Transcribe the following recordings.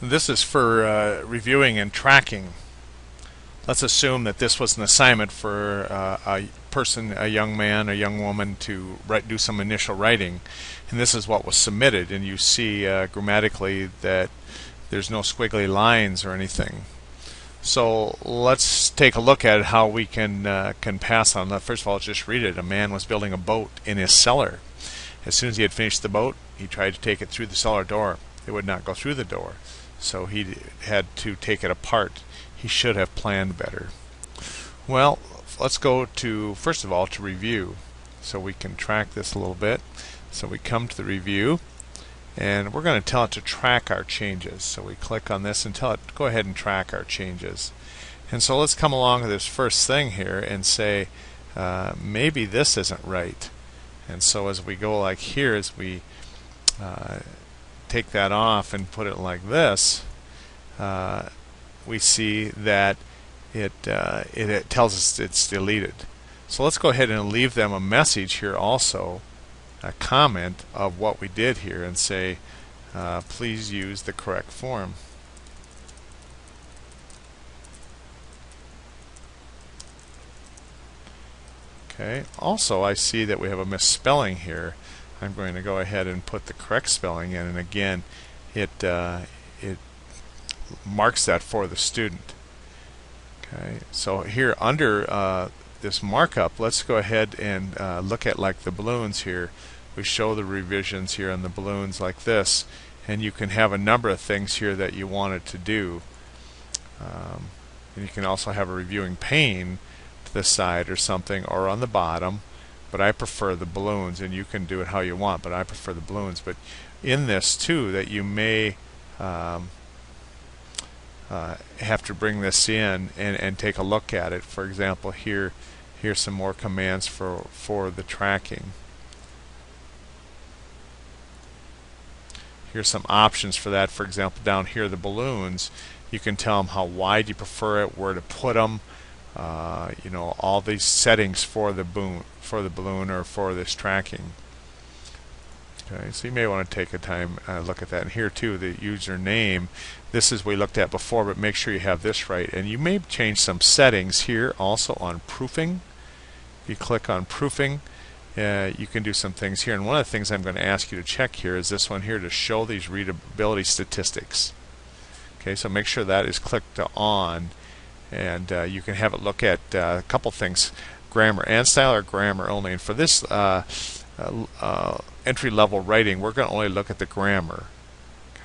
This is for reviewing and tracking. Let's assume that this was an assignment for a person, a young man, a young woman to do some initial writing, and this is what was submitted, and you see grammatically that there's no squiggly lines or anything. So let's take a look at how we can pass on that. First of all, just read it. A man was building a boat in his cellar. As soon as he had finished the boat, he tried to take it through the cellar door. It would not go through the door, so he had to take it apart. He should have planned better. Well, let's go to, first of all, to review, so we can track this a little bit. So we come to the review, and we're going to tell it to track our changes. So we click on this and tell it, go ahead and track our changes. And so let's come along to this first thing here and say, maybe this isn't right. And so as we go like here, as we take that off and put it like this, we see that it tells us it's deleted. So let's go ahead and leave them a message here also, a comment of what we did here, and say please use the correct form. Okay. Also, I see that we have a misspelling here. I'm going to go ahead and put the correct spelling in, and again it marks that for the student. Okay, so here under this markup, let's go ahead and look at like the balloons here. We show the revisions here on the balloons like this, and you can have a number of things here that you want it to do. And you can also have a reviewing pane to the side or something, or on the bottom, but I prefer the balloons, and you can do it how you want, but I prefer the balloons. But in this too, that you may have to bring this in and take a look at it. For example, here's some more commands for the tracking. Here's some options for that. For example, down here, the balloons, you can tell them how wide you prefer it, where to put them, you know, all these settings for the balloon or for this tracking. Okay, so you may want to take a time look at that. And here too, the username, this is what we looked at before, but make sure you have this right. And you may change some settings here also on proofing. If you click on proofing, you can do some things here. And one of the things I'm going to ask you to check here is this one here, to show these readability statistics. Okay, so make sure that is clicked on, and you can have it look at a couple things, grammar and style, or grammar only. And for this entry-level writing, we're going to only look at the grammar.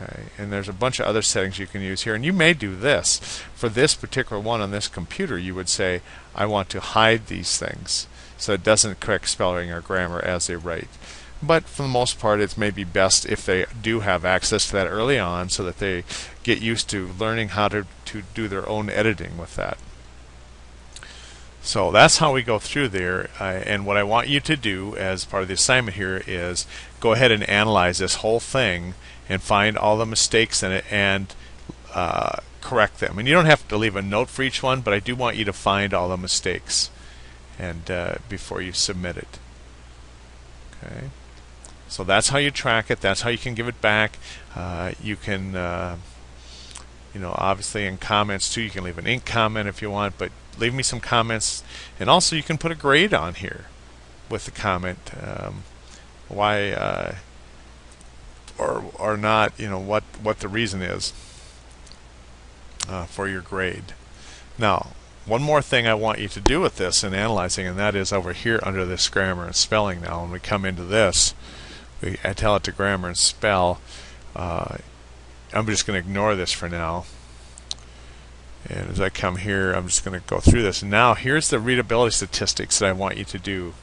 Okay, and there's a bunch of other settings you can use here, and you may do this. For this particular one on this computer, you would say, I want to hide these things, so it doesn't correct spelling or grammar as they write. But for the most part, it may be best if they do have access to that early on, so that they get used to learning how to do their own editing with that. So that's how we go through there, and what I want you to do as part of the assignment here is go ahead and analyze this whole thing and find all the mistakes in it and correct them. And you don't have to leave a note for each one, but I do want you to find all the mistakes and before you submit it. Okay. So that's how you track it. That's how you can give it back. You can, you know, obviously in comments too, you can leave an ink comment if you want, but leave me some comments, and also you can put a grade on here with the comment, why or not, you know, what the reason is for your grade. Now, one more thing I want you to do with this in analyzing, and that is over here under this grammar and spelling. Now when we come into this, I tell it to grammar and spell. I'm just going to ignore this for now. And as I come here, I'm just going to go through this. And now here's the readability statistics that I want you to do.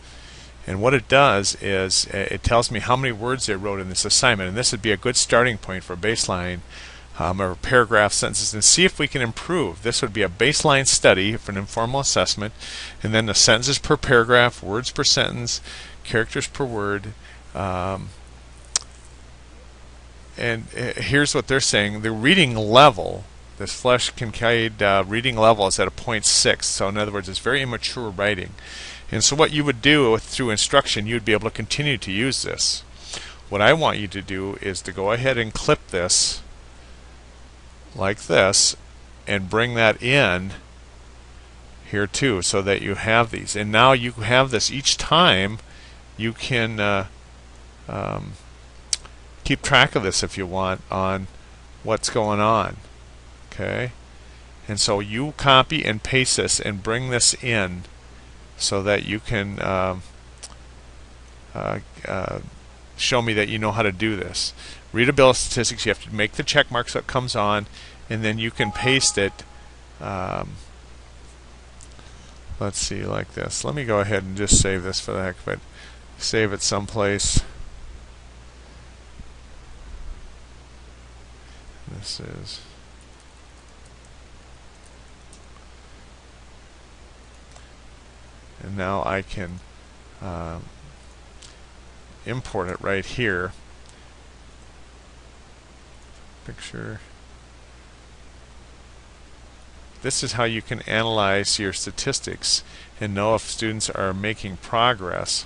And what it does is it tells me how many words they wrote in this assignment. And this would be a good starting point for baseline or paragraph sentences, and see if we can improve. This would be a baseline study for an informal assessment. And then the sentences per paragraph, words per sentence, characters per word. And here's what they're saying. The reading level, this Flesch Kincaid reading level, is at a 0.6. So in other words, it's very immature writing. And so what you would do through instruction, you'd be able to continue to use this. What I want you to do is to go ahead and clip this like this and bring that in here too, so that you have these. And now you have this each time. You can keep track of this if you want on what's going on. Okay, and so you copy and paste this and bring this in so that you can show me that you know how to do this. Readability statistics, you have to make the check mark so it comes on, and then you can paste it. Let's see, like this. Let me go ahead and just save this for the heck of it. Save it someplace. This is and now I can import it right here. Picture. This is how you can analyze your statistics and know if students are making progress.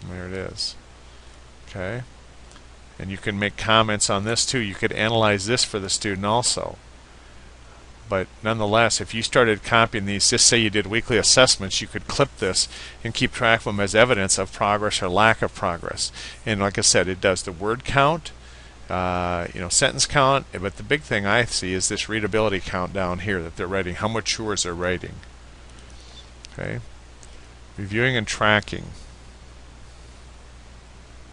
There it is. Okay. And you can make comments on this too. You could analyze this for the student also. But nonetheless, if you started copying these, just say you did weekly assessments, you could clip this and keep track of them as evidence of progress or lack of progress. And like I said, it does the word count, sentence count, but the big thing I see is this readability count down here that they're writing, how much words they're writing. Okay, reviewing and tracking.